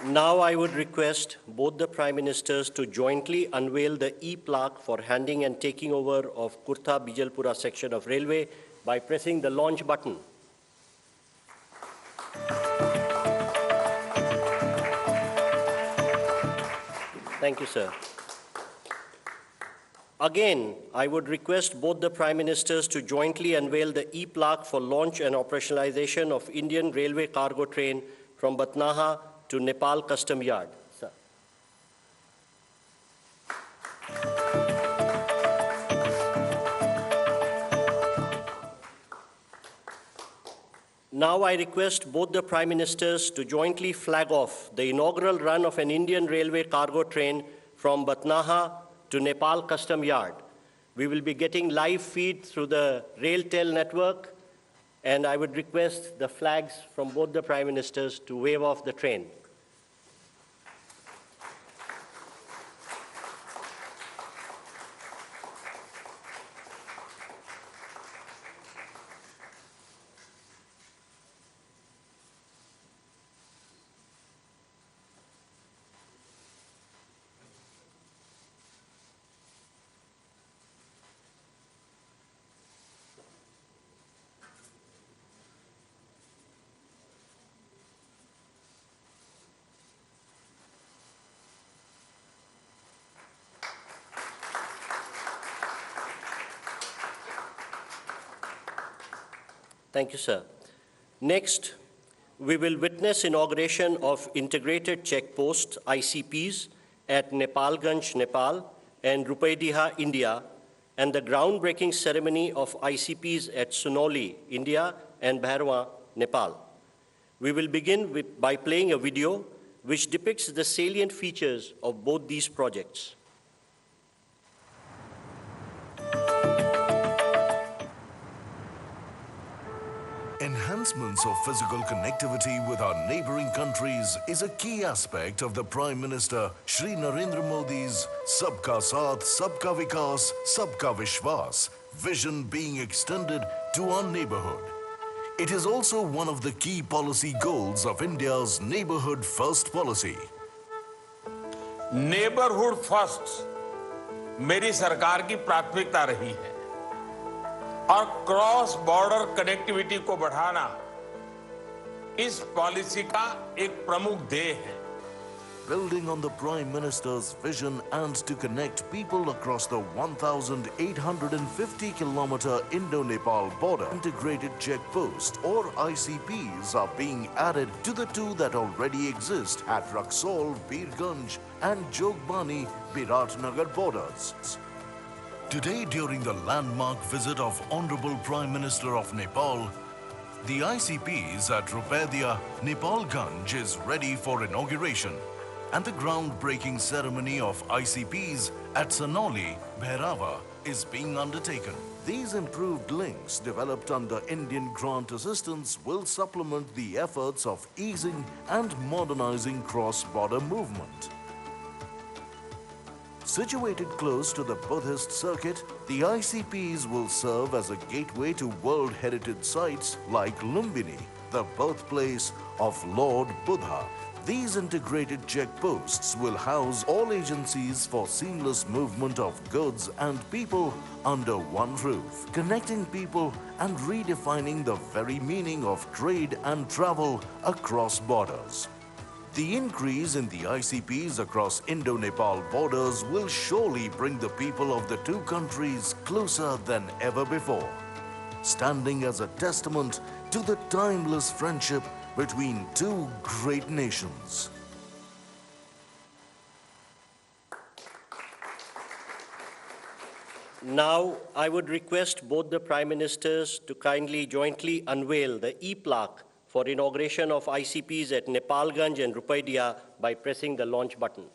Now I would request both the Prime Ministers to jointly unveil the e-plaque for handing and taking over of Kurta Bijalpura section of railway by pressing the launch button. Thank you, sir. Again, I would request both the Prime Ministers to jointly unveil the e-plaque for launch and operationalization of Indian Railway cargo train from Batnaha to Nepal Custom Yard. Sir. Now I request both the Prime Ministers to jointly flag off the inaugural run of an Indian Railway cargo train from Batnaha to Nepal Custom Yard. We will be getting live feed through the RailTel network, and I would request the flags from both the Prime Ministers to wave off the train. Thank you, sir. Next, we will witness inauguration of integrated checkposts, ICPs, at Nepalganj, Nepal, and Rupaidiha, India, and the groundbreaking ceremony of ICPs at Sunauli, India, and Bhairwa, Nepal. We will begin by playing a video which depicts the salient features of both these projects. Enhancements of physical connectivity with our neighboring countries is a key aspect of the Prime Minister Shri Narendra Modi's Sabka Saath, Sabka Vikas, Sabka Vishwas vision being extended to our neighborhood. It is also one of the key policy goals of India's Neighborhood First policy. Neighbourhood first मेरी सरकार की प्राथमिकता रही है और cross border connectivity को बढ़ाना इस पॉलिसी का एक प्रमुख ध्येय है. Building on the Prime Minister's vision and to connect people across the 1,850-kilometer Indo-Nepal border, integrated checkposts or ICPs are being added to the two that already exist at Raxaul, Birganj and Jogbani, Biratnagar borders. Today, during the landmark visit of Honorable Prime Minister of Nepal, the ICPs at Rupaidiha, Nepalganj is ready for inauguration, and the groundbreaking ceremony of ICPs at Sunauli, Bhairava is being undertaken. These improved links developed under Indian grant assistance will supplement the efforts of easing and modernizing cross-border movement. Situated close to the Buddhist circuit, the ICPs will serve as a gateway to World Heritage sites like Lumbini, the birthplace of Lord Buddha. These integrated checkposts will house all agencies for seamless movement of goods and people under one roof, connecting people and redefining the very meaning of trade and travel across borders. The increase in the ICPs across Indo-Nepal borders will surely bring the people of the two countries closer than ever before, standing as a testament to the timeless friendship between two great nations. Now, I would request both the Prime Ministers to kindly jointly unveil the e-plaque for inauguration of ICPs at Nepalganj and Rupaidiha by pressing the launch button.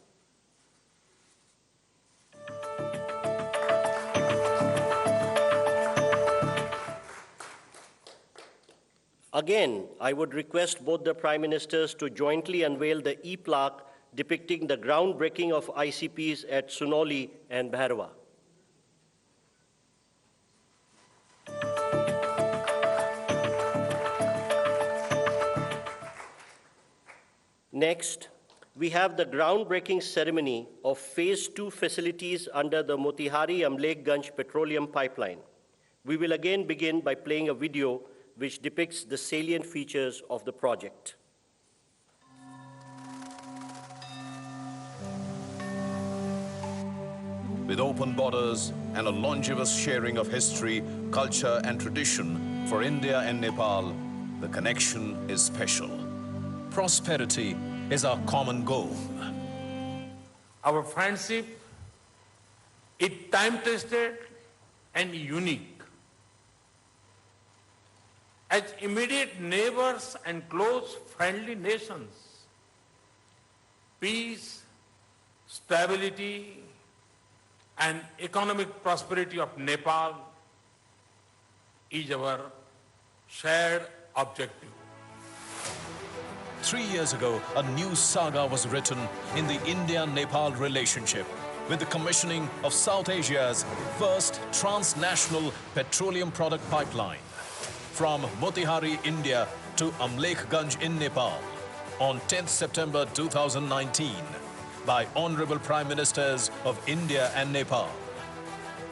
Again, I would request both the Prime Ministers to jointly unveil the e-plaque depicting the groundbreaking of ICPs at Sunauli and Bhairava. Next, we have the groundbreaking ceremony of Phase 2 facilities under the Motihari-Amlekganj petroleum pipeline. We will again begin by playing a video which depicts the salient features of the project. With open borders and a longevous sharing of history, culture and tradition for India and Nepal, the connection is special. Prosperity is our common goal. Our friendship is time-tested and unique. As immediate neighbors and close friendly nations, peace, stability, and economic prosperity of Nepal is our shared objective. 3 years ago, a new saga was written in the India-Nepal relationship with the commissioning of South Asia's first transnational petroleum product pipeline from Motihari, India to Amlekganj in Nepal on 10th September 2019 by Honorable Prime Ministers of India and Nepal.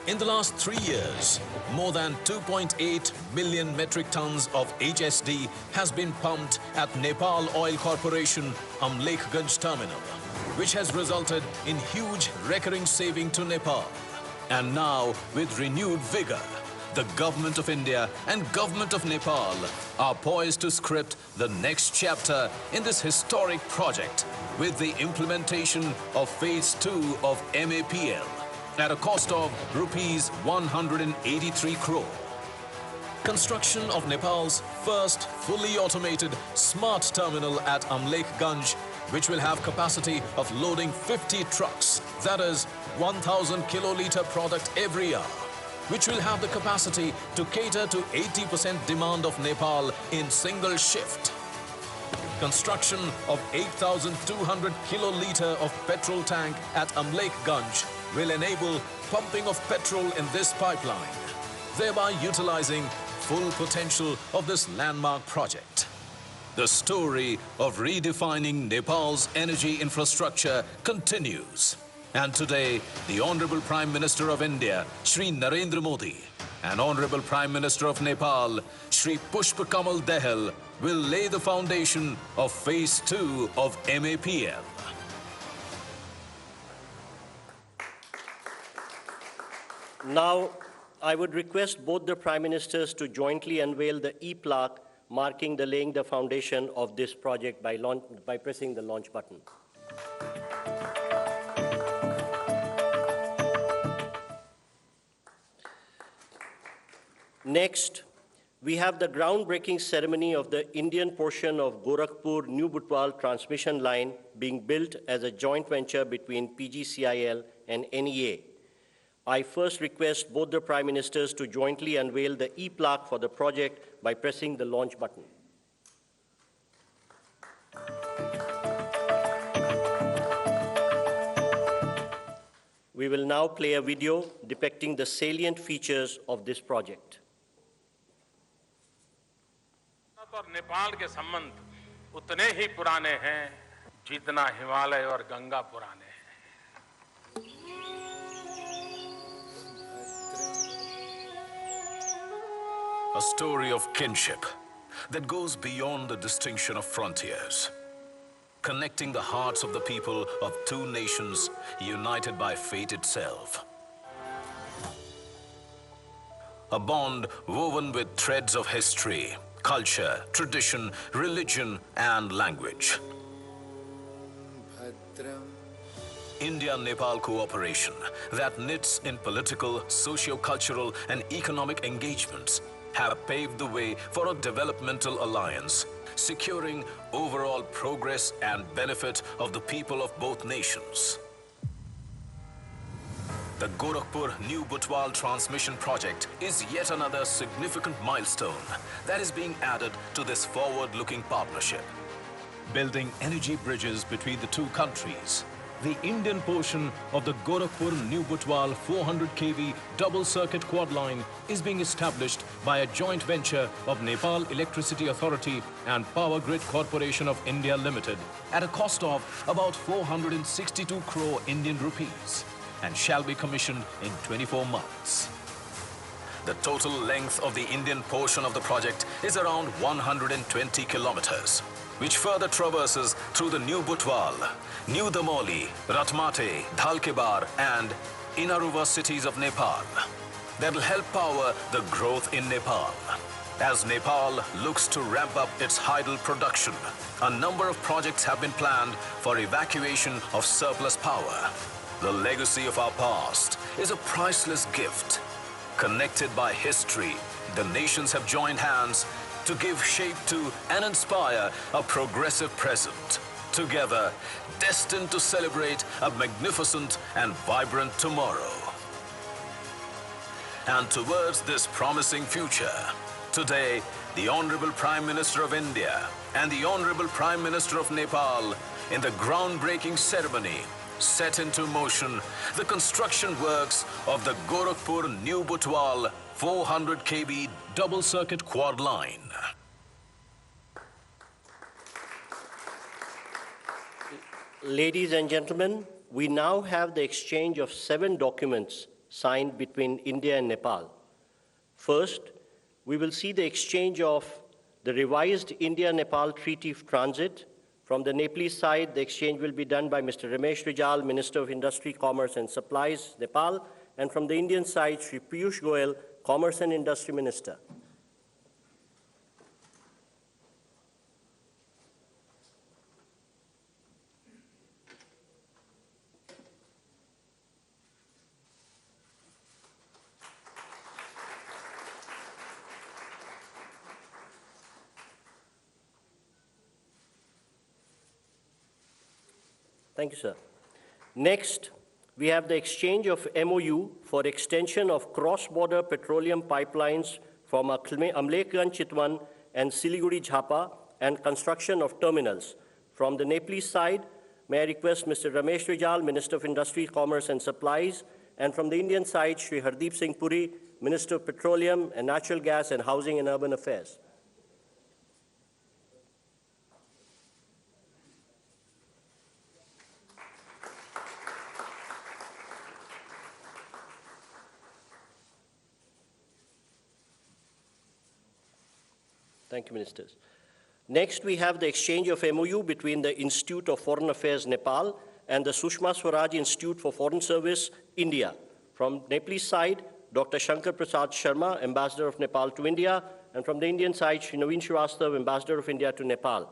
In the last 3 years, more than 2.8 million metric tons of HSD has been pumped at Nepal Oil Corporation Amlekganj terminal, which has resulted in huge recurring saving to Nepal. And now, with renewed vigor, the Government of India and Government of Nepal are poised to script the next chapter in this historic project with the implementation of Phase 2 of MAPL at a cost of rupees 183 crore. Construction of Nepal's first fully automated smart terminal at Amlekganj, which will have capacity of loading 50 trucks, that is 1,000 kiloliter product every hour, which will have the capacity to cater to 80% demand of Nepal in single shift. Construction of 8,200 kiloliter of petrol tank at Amlekganj will enable pumping of petrol in this pipeline, thereby utilizing full potential of this landmark project. The story of redefining Nepal's energy infrastructure continues. And today, the Honorable Prime Minister of India, Shri Narendra Modi, and Honorable Prime Minister of Nepal, Shri Pushpa Kamal Dahal, will lay the foundation of Phase 2 of MAPL. Now, I would request both the Prime Ministers to jointly unveil the e-plaque marking the laying the foundation of this project by pressing the launch button. Next, we have the groundbreaking ceremony of the Indian portion of Gorakhpur-New Butwal transmission line being built as a joint venture between PGCIL and NEA. I first request both the Prime Ministers to jointly unveil the e-plaque for the project by pressing the launch button. We will now play a video depicting the salient features of this project. और नेपाल के संबंध उतने ही पुराने हैं जितना हिमालय और गंगा पुराने हैं। A story of kinship that goes beyond the distinction of frontiers, connecting the hearts of the people of two nations united by fate itself. A bond woven with threads of history, culture, tradition, religion, and language. India-Nepal cooperation that knits in political, socio-cultural, and economic engagements have paved the way for a developmental alliance, securing overall progress and benefit of the people of both nations. The Gorakhpur-New Butwal transmission project is yet another significant milestone that is being added to this forward-looking partnership. Building energy bridges between the two countries the Indian portion of the Gorakhpur-New Butwal 400 kV double-circuit quad line is being established by a joint venture of Nepal Electricity Authority and Power Grid Corporation of India Limited at a cost of about 462 crore Indian rupees and shall be commissioned in 24 months. The total length of the Indian portion of the project is around 120 kilometers, which further traverses through the New Butwal, New Damoli, Ratmate, Dhalkebar and Inaruva cities of Nepal. That will help power the growth in Nepal. As Nepal looks to ramp up its hydel production, a number of projects have been planned for evacuation of surplus power. The legacy of our past is a priceless gift. Connected by history, the nations have joined hands to give shape to and inspire a progressive present. Together, destined to celebrate a magnificent and vibrant tomorrow. And towards this promising future, today, the Honorable Prime Minister of India and the Honorable Prime Minister of Nepal, in the groundbreaking ceremony, set into motion the construction works of the Gorakhpur-New Butwal 400 kV double-circuit quad line. Ladies and gentlemen, we now have the exchange of 7 documents signed between India and Nepal. First, we will see the exchange of the revised India-Nepal Treaty of Transit. From the Nepalese side, the exchange will be done by Mr. Ramesh Rijal, Minister of Industry, Commerce and Supplies, Nepal, and from the Indian side, Shri Piyush Goyal, Commerce and Industry Minister. Thank you, sir. Next, we have the exchange of MOU for extension of cross-border petroleum pipelines from Amlekganj Chitwan and Siliguri Jhapa and construction of terminals. From the Nepalese side, may I request Mr. Ramesh Rijal, Minister of Industry, Commerce and Supplies, and from the Indian side, Shri Hardeep Singh Puri, Minister of Petroleum and Natural Gas and Housing and Urban Affairs. Thank you, Ministers. Next, we have the exchange of MOU between the Institute of Foreign Affairs, Nepal, and the Sushma Swaraj Institute for Foreign Service, India. From Nepalese side, Dr. Shankar Prasad Sharma, Ambassador of Nepal to India, and from the Indian side, Shri Naveen Srivastava, Ambassador of India to Nepal.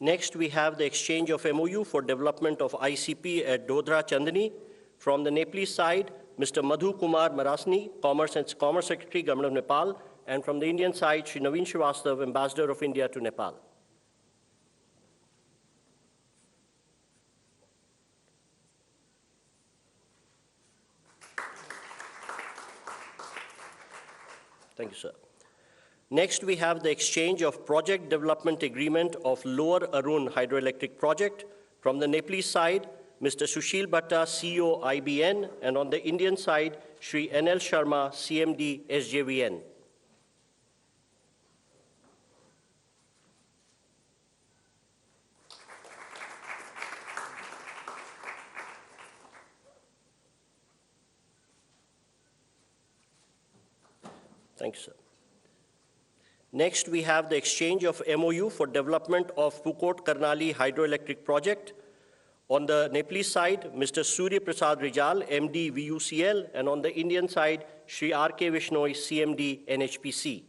Next, we have the exchange of MOU for development of ICP at Dodra Chandni. From the Nepalese side, Mr. Madhu Kumar Marasni, Commerce Secretary, Government of Nepal, and from the Indian side, Shri Naveen Srivastava, Ambassador of India to Nepal. Thank you, sir. Next, we have the exchange of project development agreement of Lower Arun hydroelectric project. From the Nepalese side, Mr. Sushil Bhatta, CEO, IBN, and on the Indian side, Shri NL Sharma, CMD, SJVN. Thank you, sir. Next, we have the exchange of MOU for development of Pukot Karnali hydroelectric project. On the Nepalese side, Mr. Surya Prasad Rijal, MD, VUCL, and on the Indian side, Shri R.K. Vishnoi, CMD, NHPC.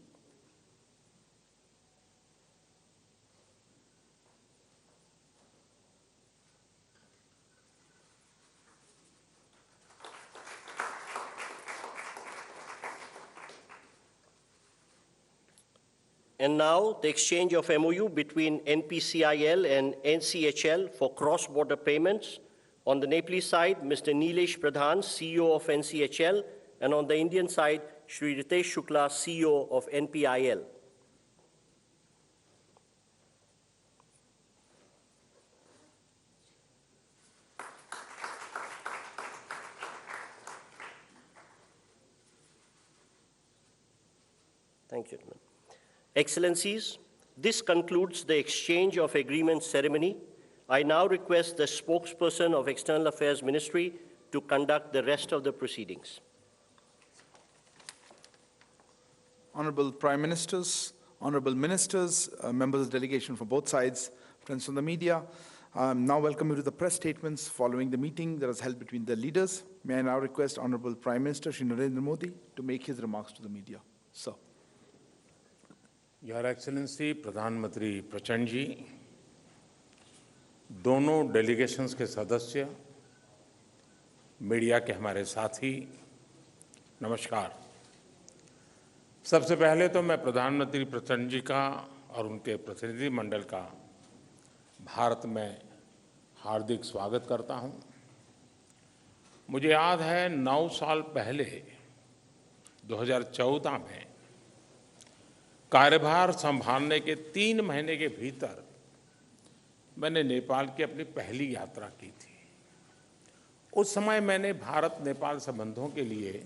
And now, the exchange of MOU between NPCIL and NCHL for cross-border payments. On the Nepalese side, Mr. Nilesh Pradhan, CEO of NCHL, and on the Indian side, Shri Ritesh Shukla, CEO of NPIL. Thank you, gentlemen. Excellencies, this concludes the exchange of agreements ceremony. I now request the spokesperson of External Affairs Ministry to conduct the rest of the proceedings. Honorable Prime Ministers, Honorable Ministers, members of the delegation from both sides, friends from the media, now welcome you to the press statements following the meeting that was held between the leaders. May I now request Honorable Prime Minister Shri Narendra Modi to make his remarks to the media. Sir. Your excellency प्रधानमंत्री प्रचंड जी, दोनों delegations के सदस्य, media के हमारे साथी, नमस्कार। सबसे पहले तो मैं प्रधानमंत्री प्रचंड जी का और उनके प्रतिनिधि मंडल का भारत में हार्दिक स्वागत करता हूं। मुझे याद है 9 साल पहले 2014 में कार्यभार संभालने के 3 महीने के भीतर मैंने नेपाल की अपनी पहली यात्रा की थी। उस समय मैंने भारत नेपाल संबंधों के लिए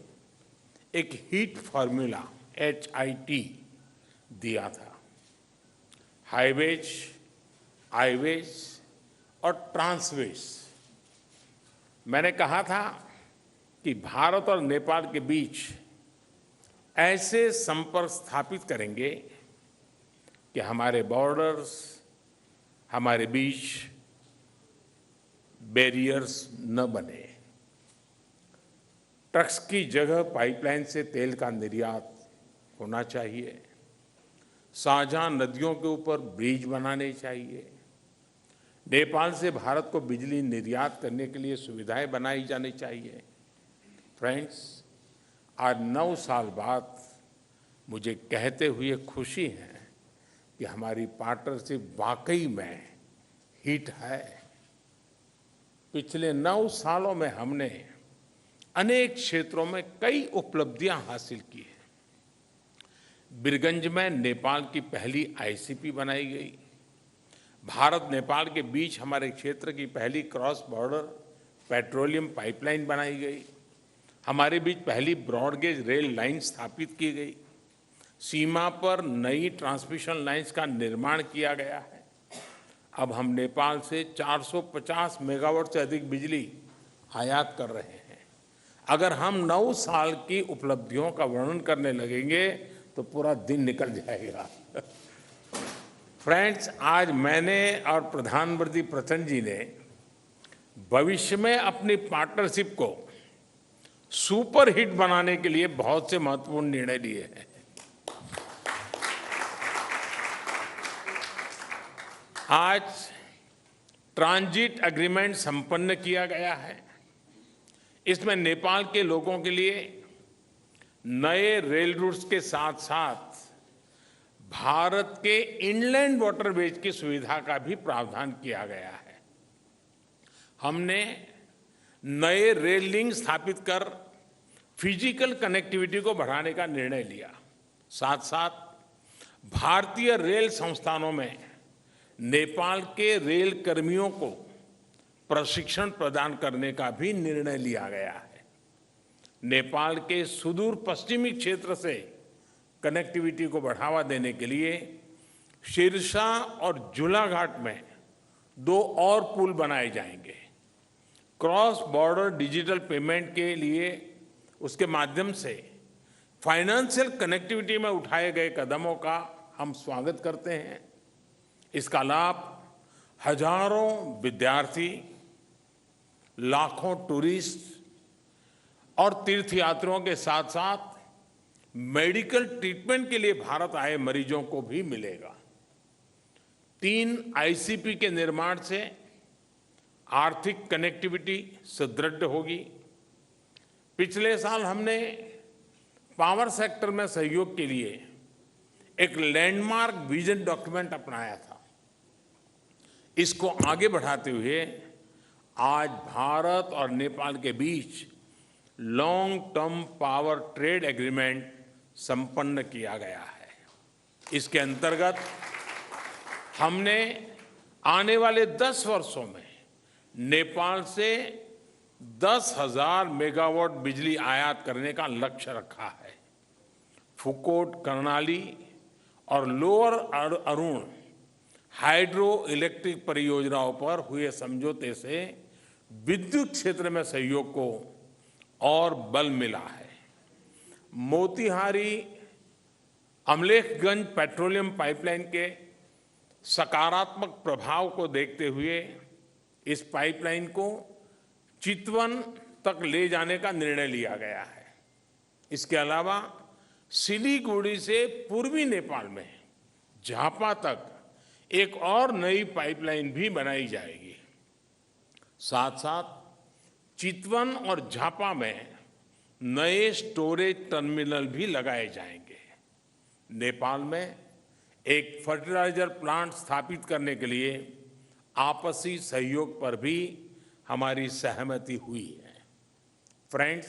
एक हीट फॉर्मूला HIT दिया था। हाईवेज, आईवेज और ट्रांसवेज। मैंने कहा था कि भारत और नेपाल के बीच ऐसे संपर्क स्थापित करेंगे कि हमारे बॉर्डर्स, हमारे बीच बैरियर्स न बने। ट्रक्स की जगह पाइपलाइन से तेल का निर्यात होना चाहिए। साझा नदियों के ऊपर ब्रिज बनाने चाहिए। नेपाल से भारत को बिजली निर्यात करने के लिए सुविधाएं बनाई जानी चाहिए। फ्रेंड्स, आज 9 साल बाद मुझे कहते हुए खुशी है कि हमारी पार्टनरशिप वाकई में हिट है। पिछले 9 सालों में हमने अनेक क्षेत्रों में कई उपलब्धियां हासिल की हैं। बीरगंज में नेपाल की पहली ICP बनाई गई। भारत नेपाल के बीच हमारे क्षेत्र की पहली क्रॉस बॉर्डर पेट्रोलियम पाइपलाइन बनाई गई। हमारे बीच पहली ब्रॉडगेज रेल लाइन स्थापित की गई। सीमा पर नई ट्रांसमिशन लाइंस का निर्माण किया गया है। अब हम नेपाल से 450 मेगावाट से अधिक बिजली आयात कर रहे हैं। अगर हम 9 साल की उपलब्धियों का वर्णन करने लगेंगे तो पूरा दिन निकल जाएगा। फ्रेंड्स, आज मैंने और प्रधानमंत्री प्रचंड जी ने भविष्य में अपनी पार्टनरशिप को सुपर हिट बनाने के लिए बहुत से महत्वपूर्ण निर्णय लिए हैं। आज ट्रांजिट एग्रीमेंट संपन्न किया गया है। इसमें नेपाल के लोगों के लिए नए रेल रूट्स के साथ साथ भारत के इनलैंड वाटरवेज की सुविधा का भी प्रावधान किया गया है। हमने नए रेल लिंक स्थापित कर फिजिकल कनेक्टिविटी को बढ़ाने का निर्णय लिया। साथ साथ भारतीय रेल संस्थानों में नेपाल के रेल कर्मियों को प्रशिक्षण प्रदान करने का भी निर्णय लिया गया है। नेपाल के सुदूर पश्चिमी क्षेत्र से कनेक्टिविटी को बढ़ावा देने के लिए सिरसा और झूलाघाट में 2 और पुल बनाए जाएंगे। क्रॉस बॉर्डर डिजिटल पेमेंट के लिए उसके माध्यम से फाइनेंशियल कनेक्टिविटी में उठाए गए कदमों का हम स्वागत करते हैं। इसका लाभ हजारों विद्यार्थी, लाखों टूरिस्ट और तीर्थयात्रियों के साथ साथ मेडिकल ट्रीटमेंट के लिए भारत आए मरीजों को भी मिलेगा। 3 ICP के निर्माण से आर्थिक कनेक्टिविटी सुदृढ़ होगी। पिछले साल हमने पावर सेक्टर में सहयोग के लिए एक लैंडमार्क विजन डॉक्यूमेंट अपनाया था। इसको आगे बढ़ाते हुए आज भारत और नेपाल के बीच long term power trade agreement संपन्न किया गया है। इसके अंतर्गत हमने आने वाले 10 वर्षों में नेपाल से 10,000 मेगावाट बिजली आयात करने का लक्ष्य रखा है। फुकोट, कर्णाली और लोअर अरुण हाइड्रो इलेक्ट्रिक परियोजनाओं पर हुए समझौते से विद्युत क्षेत्र में सहयोग को और बल मिला है। मोतीहारी अमलेखगंज पेट्रोलियम पाइपलाइन के सकारात्मक प्रभाव को देखते हुए इस पाइपलाइन को चितवन तक ले जाने का निर्णय लिया गया है। इसके अलावा सिलीगुड़ी से पूर्वी नेपाल में झापा तक एक और नई पाइपलाइन भी बनाई जाएगी। साथ साथ चितवन और झापा में नए स्टोरेज टर्मिनल भी लगाए जाएंगे। नेपाल में एक फर्टिलाइजर प्लांट स्थापित करने के लिए आपसी सहयोग पर भी हमारी सहमति हुई है। फ्रेंड्स,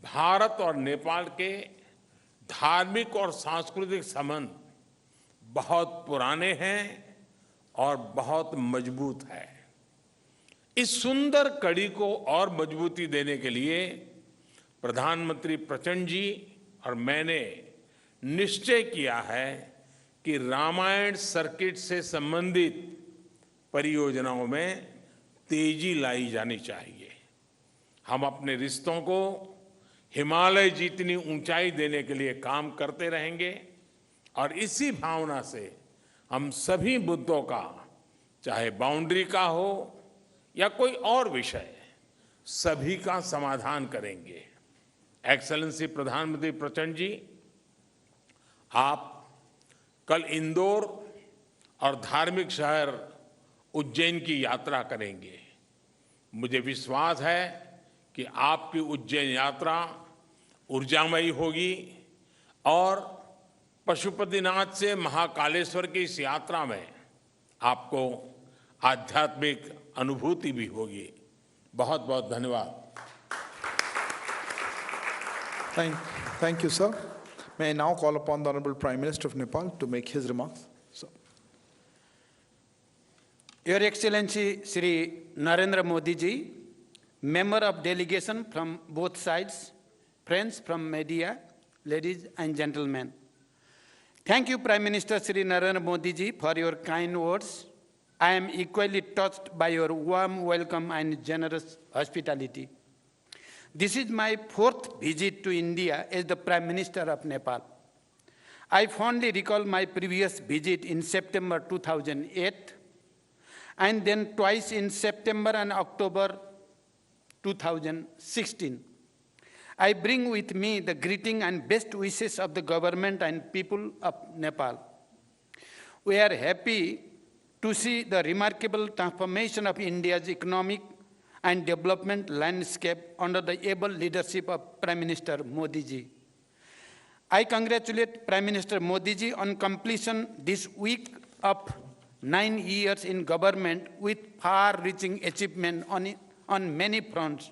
भारत और नेपाल के धार्मिक और सांस्कृतिक संबंध बहुत पुराने हैं और बहुत मजबूत है। इस सुंदर कड़ी को और मजबूती देने के लिए प्रधानमंत्री प्रचंड जी और मैंने निश्चय किया है कि रामायण सर्किट से संबंधित परियोजनाओं में तेजी लाई जानी चाहिए। हम अपने रिश्तों को हिमालय जितनी ऊंचाई देने के लिए काम करते रहेंगे और इसी भावना से हम सभी मुद्दों का, चाहे बाउंड्री का हो या कोई और विषय, सभी का समाधान करेंगे। एक्सेलेंसी प्रधानमंत्री प्रचंड जी, आप कल इंदौर और धार्मिक शहर उज्जैन की यात्रा करेंगे। मुझे विश्वास है कि आपकी उज्जैन यात्रा ऊर्जामयी होगी और पशुपतिनाथ से महाकालेश्वर की इस यात्रा में आपको आध्यात्मिक अनुभूति भी होगी। बहुत बहुत धन्यवाद। Thank you, sir. May I now call upon the Honorable Prime Minister of Nepal to make his remarks. Sir. Your Excellency Shri Narendra Modi ji, member of delegation from both sides, friends from media, ladies and gentlemen. Thank you, Prime Minister Shri Narendra Modi ji, for your kind words. I am equally touched by your warm welcome and generous hospitality. This is my 4th visit to India as the Prime Minister of Nepal. I fondly recall my previous visit in September 2008 and then twice in September and October 2016. I bring with me the greeting and best wishes of the government and people of Nepal. We are happy to see the remarkable transformation of India's economic and development landscape under the able leadership of Prime Minister Modi ji. I congratulate Prime Minister Modi ji on completion this week of 9 years in government with far-reaching achievement on many fronts.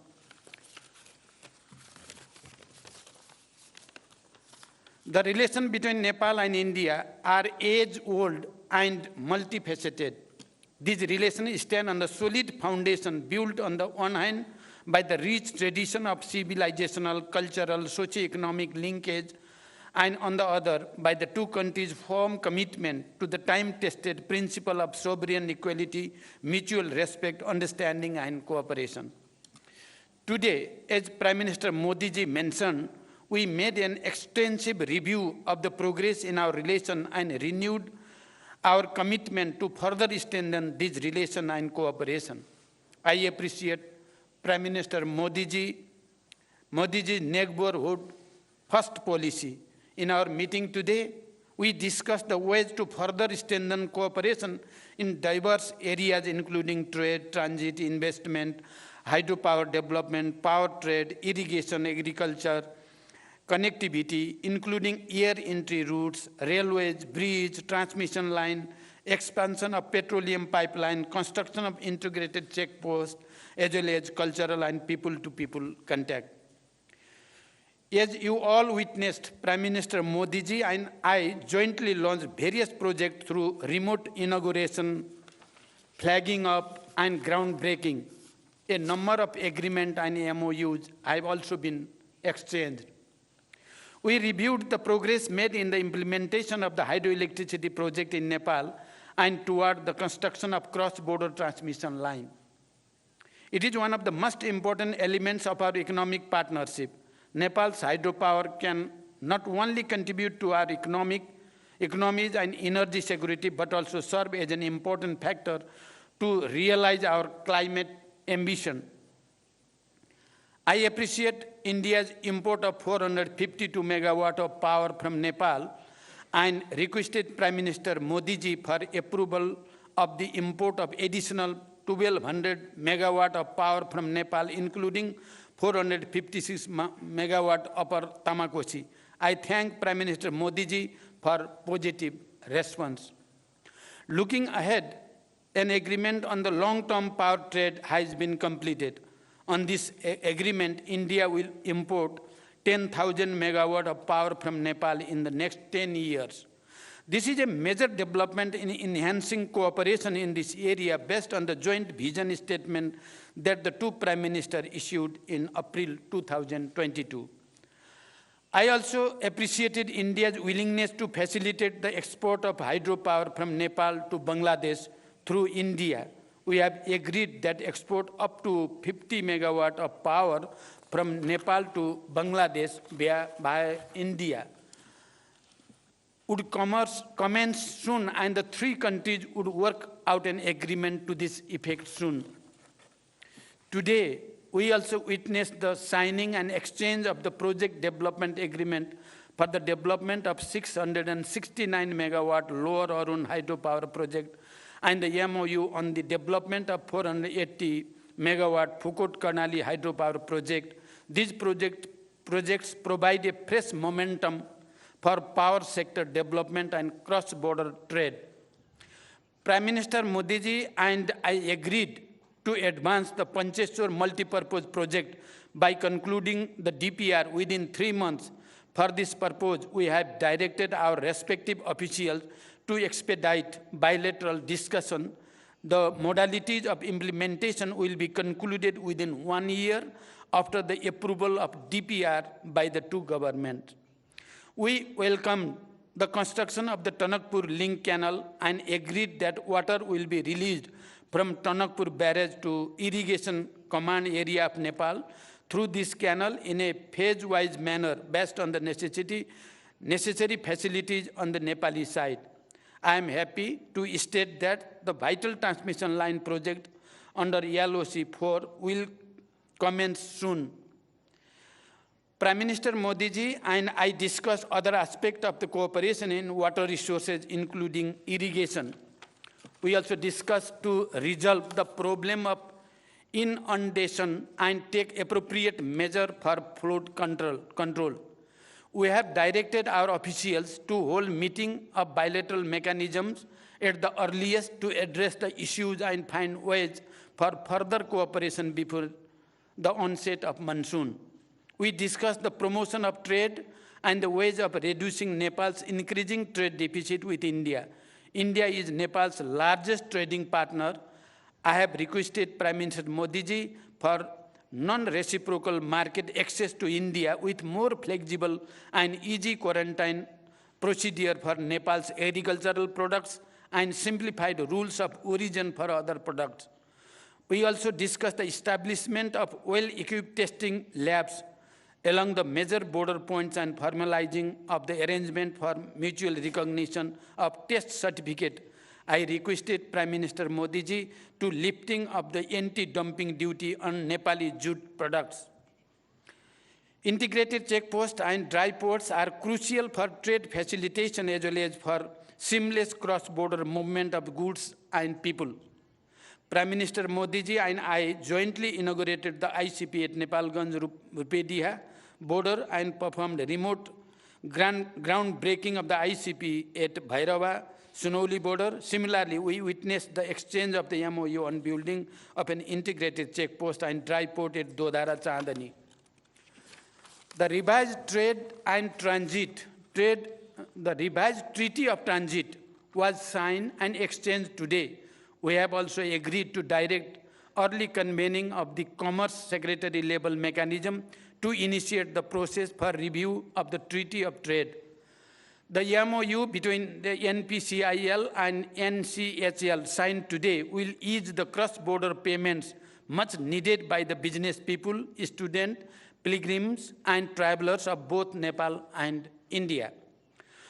The relation between Nepal and India are age-old and multifaceted. These relations stand on the solid foundation built on the one hand by the rich tradition of civilizational, cultural, socio-economic linkage, and on the other by the two countries' firm commitment to the time-tested principle of sovereign equality, mutual respect, understanding, and cooperation. Today, as Prime Minister Modi ji mentioned, we made an extensive review of the progress in our relation and renewed our commitment to further strengthen this relation and cooperation. I appreciate Prime Minister Modi's neighborhood first policy. In our meeting today, we discussed the ways to further strengthen cooperation in diverse areas including trade, transit, investment, hydropower development, power trade, irrigation, agriculture, connectivity, including air entry routes, railways, bridge, transmission line, expansion of petroleum pipeline, construction of integrated checkpost, as well as cultural and people-to-people contact. As you all witnessed, Prime Minister Modi ji and I jointly launched various projects through remote inauguration, flagging up, and groundbreaking. A number of agreements and MOUs have also been exchanged. We reviewed the progress made in the implementation of the hydroelectricity project in Nepal and toward the construction of cross-border transmission line. It is one of the most important elements of our economic partnership. Nepal's hydropower can not only contribute to our economies and energy security, but also serve as an important factor to realize our climate ambition. I appreciate India's import of 452 megawatt of power from Nepal and requested Prime Minister Modi ji for approval of the import of additional 1,200 megawatt of power from Nepal, including 456 megawatt upper Tamakosi. I thank Prime Minister Modi ji for positive response. Looking ahead, an agreement on the long-term power trade has been completed. On this agreement, India will import 10,000 megawatt of power from Nepal in the next 10 years. This is a major development in enhancing cooperation in this area based on the joint vision statement that the two Prime Ministers issued in April 2022. I also appreciated India's willingness to facilitate the export of hydropower from Nepal to Bangladesh through India. We have agreed that export up to 50 megawatt of power from Nepal to Bangladesh by India would commence soon, and the three countries would work out an agreement to this effect soon. Today, we also witnessed the signing and exchange of the project development agreement for the development of 669 megawatt Lower Arun hydropower project and the MOU on the development of 480 megawatt Phukot Karnali hydropower project. These projects provide a fresh momentum for power sector development and cross-border trade. Prime Minister Modi ji and I agreed to advance the Pancheshwar multi-purpose project by concluding the DPR within 3 months. For this purpose, we have directed our respective officials to expedite bilateral discussion. The modalities of implementation will be concluded within 1 year after the approval of DPR by the two governments. We welcomed the construction of the Tanakpur Link Canal and agreed that water will be released from Tanakpur Barrage to irrigation command area of Nepal through this canal in a phase-wise manner based on the necessary facilities on the Nepali side. I am happy to state that the vital transmission line project under LOC 4 will commence soon. Prime Minister Modi ji and I discussed other aspects of the cooperation in water resources, including irrigation. We also discussed to resolve the problem of inundation and take appropriate measure for flood control. We have directed our officials to hold meeting of bilateral mechanisms at the earliest to address the issues and find ways for further cooperation before the onset of monsoon. We discussed the promotion of trade and the ways of reducing Nepal's increasing trade deficit with India. India is Nepal's largest trading partner. I have requested Prime Minister Modi ji for non-reciprocal market access to India with more flexible and easy quarantine procedure for Nepal's agricultural products and simplified rules of origin for other products. We also discussed the establishment of well-equipped testing labs along the major border points and formalizing of the arrangement for mutual recognition of test certificate. I requested Prime Minister Modi ji to lifting of the anti-dumping duty on Nepali jute products. Integrated checkposts and dry ports are crucial for trade facilitation as well as for seamless cross-border movement of goods and people. Prime Minister Modi ji and I jointly inaugurated the ICP at Nepalganj-Rupediha border and performed remote groundbreaking of the ICP at Bhairava, Sonauli border. Similarly, we witnessed the exchange of the MOU on building of an integrated checkpost and dry port at Dodara Chandani. The revised Treaty of Transit was signed and exchanged today. We have also agreed to direct early convening of the Commerce Secretary level mechanism to initiate the process for review of the Treaty of Trade. The MOU between the NPCIL and NCHL signed today will ease the cross-border payments much needed by the business people, students, pilgrims, and travelers of both Nepal and India.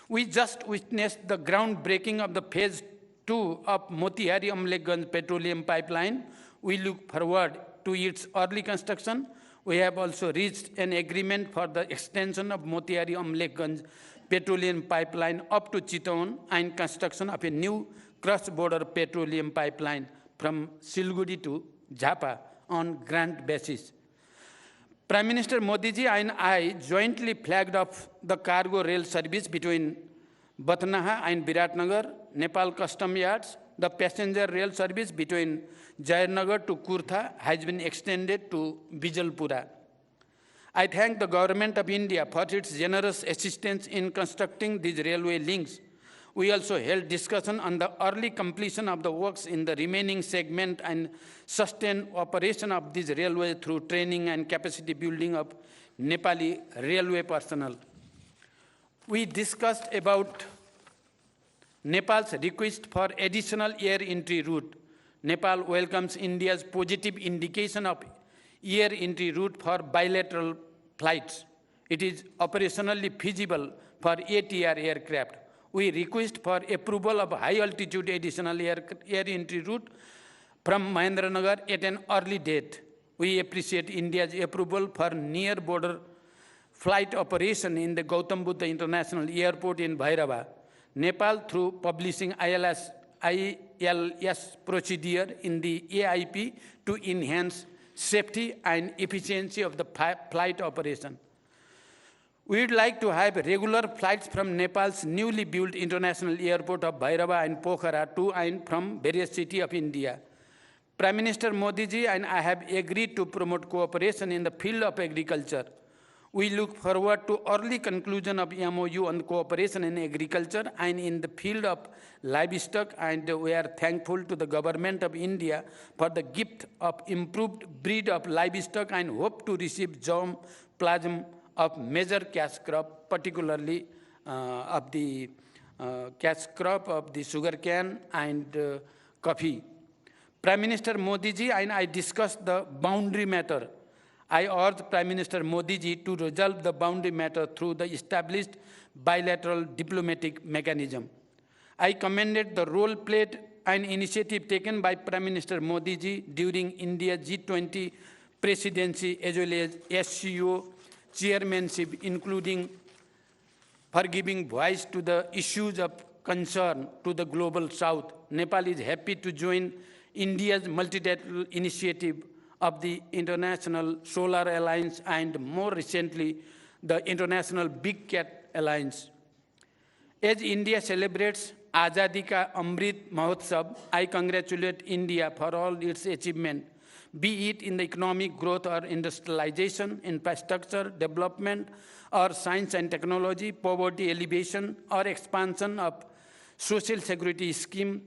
We just witnessed the groundbreaking of the phase 2 of Motihari Amlekhganj petroleum pipeline. We look forward to its early construction. We have also reached an agreement for the extension of Motihari Amlekhganj petroleum pipeline up to Chittagong and construction of a new cross-border petroleum pipeline from Siliguri to Jhapa on grant basis. Prime Minister Modi ji and I jointly flagged off the cargo rail service between Batnaha and Viratnagar, Nepal Custom Yards. The passenger rail service between Jairnagar to Kurtha has been extended to Bijalpura. I thank the Government of India for its generous assistance in constructing these railway links. We also held discussion on the early completion of the works in the remaining segment and sustained operation of this railway through training and capacity building of Nepali railway personnel. We discussed about Nepal's request for additional air entry route. Nepal welcomes India's positive indication of air entry route for bilateral flights. It is operationally feasible for ATR aircraft. We request for approval of high-altitude additional air entry route from Mahendranagar at an early date. We appreciate India's approval for near-border flight operation in the Gautam Buddha International Airport in Bhairava. Nepal, through publishing ILS procedure in the AIP to enhance safety and efficiency of the flight operation. We would like to have regular flights from Nepal's newly built international airport of Bhairava and Pokhara to and from various cities of India. Prime Minister Modi ji and I have agreed to promote cooperation in the field of agriculture. We look forward to early conclusion of MOU on cooperation in agriculture and in the field of livestock, and we are thankful to the Government of India for the gift of improved breed of livestock and hope to receive germplasm of major cash crop, particularly of the cash crop of the sugarcane and coffee. Prime Minister Modi ji and I discussed the boundary matter. I urge Prime Minister Modi ji to resolve the boundary matter through the established bilateral diplomatic mechanism. I commended the role played and initiative taken by Prime Minister Modi ji during India's G20 presidency as well as SCO chairmanship, including for giving voice to the issues of concern to the global south. Nepal is happy to join India's multilateral initiative of the International Solar Alliance and more recently, the International Big Cat Alliance. As India celebrates Azadi Ka Amrit Mahotsav, I congratulate India for all its achievement, be it in the economic growth or industrialization, infrastructure development, or science and technology, poverty alleviation, or expansion of social security scheme,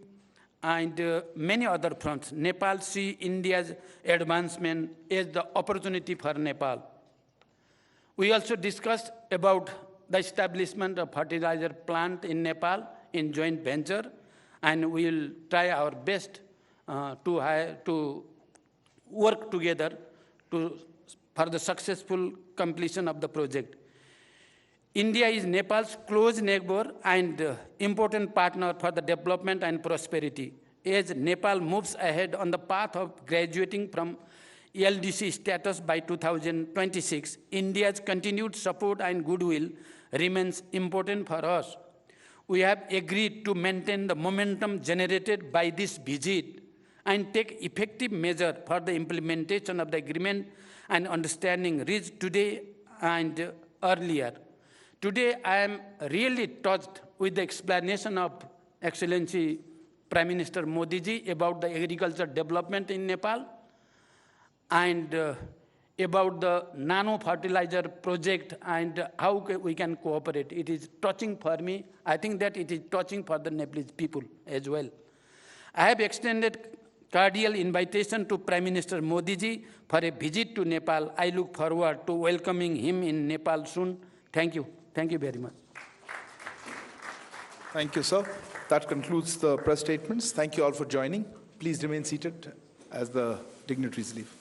and many other fronts. Nepal sees India's advancement as the opportunity for Nepal. We also discussed about the establishment of fertilizer plant in Nepal in joint venture, and we will try our best to work together for the successful completion of the project. India is Nepal's close neighbor and important partner for the development and prosperity. As Nepal moves ahead on the path of graduating from LDC status by 2026, India's continued support and goodwill remains important for us. We have agreed to maintain the momentum generated by this visit and take effective measures for the implementation of the agreement and understanding reached today and earlier. Today, I am really touched with the explanation of Excellency Prime Minister Modi ji about the agriculture development in Nepal and about the nano fertilizer project and how we can cooperate. It is touching for me. I think that it is touching for the Nepalese people as well. I have extended cordial invitation to Prime Minister Modi ji for a visit to Nepal. I look forward to welcoming him in Nepal soon. Thank you. Thank you very much. Thank you, sir. That concludes the press statements. Thank you all for joining. Please remain seated as the dignitaries leave.